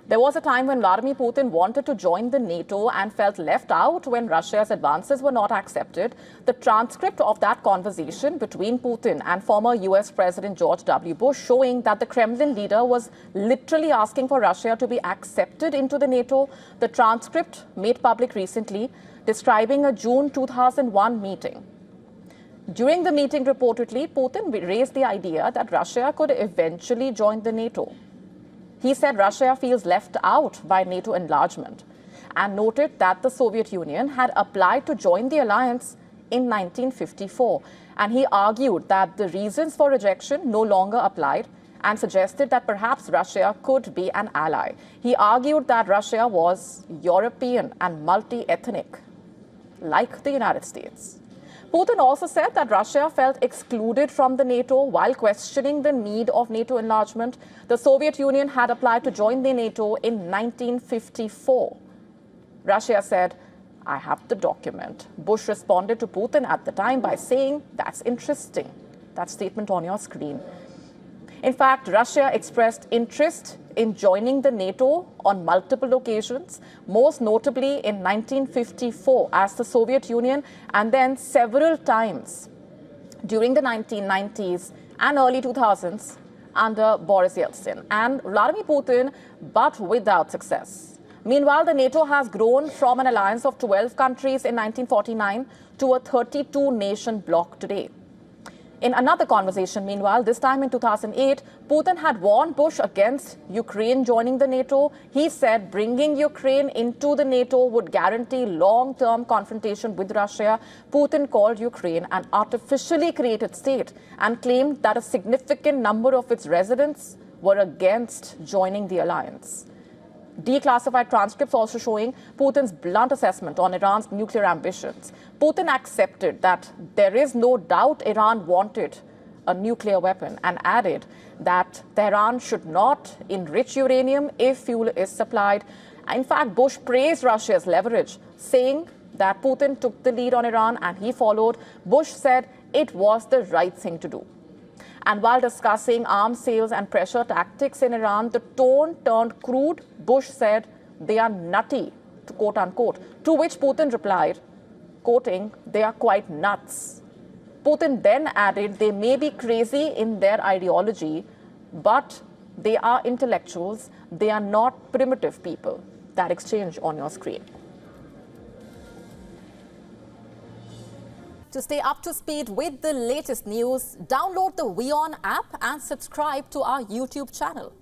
There was a time when Vladimir Putin wanted to join the NATO and felt left out when Russia's advances were not accepted. The transcript of that conversation between Putin and former US President George W. Bush showing that the Kremlin leader was literally asking for Russia to be accepted into the NATO. The transcript made public recently describing a June 2001 meeting. During the meeting, reportedly, Putin raised the idea that Russia could eventually join the NATO. He said Russia feels left out by NATO enlargement and noted that the Soviet Union had applied to join the alliance in 1954. And he argued that the reasons for rejection no longer applied and suggested that perhaps Russia could be an ally. He argued that Russia was European and multi-ethnic, like the United States. Putin also said that Russia felt excluded from the NATO while questioning the need of NATO enlargement. The Soviet Union had applied to join the NATO in 1954. Russia said, "I have the document." Bush responded to Putin at the time by saying, "That's interesting." That statement on your screen. In fact, Russia expressed interest in joining the NATO on multiple occasions, most notably in 1954 as the Soviet Union, and then several times during the 1990s and early 2000s under Boris Yeltsin and Vladimir Putin, but without success. Meanwhile, the NATO has grown from an alliance of 12 countries in 1949 to a 32-nation bloc today. In another conversation, meanwhile, this time in 2008, Putin had warned Bush against Ukraine joining the NATO. He said bringing Ukraine into the NATO would guarantee long-term confrontation with Russia. Putin called Ukraine an artificially created state and claimed that a significant number of its residents were against joining the alliance. Declassified transcripts also showing Putin's blunt assessment on Iran's nuclear ambitions. Putin accepted that there is no doubt Iran wanted a nuclear weapon and added that Tehran should not enrich uranium if fuel is supplied. In fact, Bush praised Russia's leverage, saying that Putin took the lead on Iran and he followed. Bush said it was the right thing to do. And while discussing arms sales and pressure tactics in Iran, the tone turned crude. Bush said they are nutty, to quote unquote, to which Putin replied, quoting, "They are quite nuts." Putin then added they may be crazy in their ideology, but they are intellectuals. They are not primitive people. That exchange on your screen. To stay up to speed with the latest news, download the WION app and subscribe to our YouTube channel.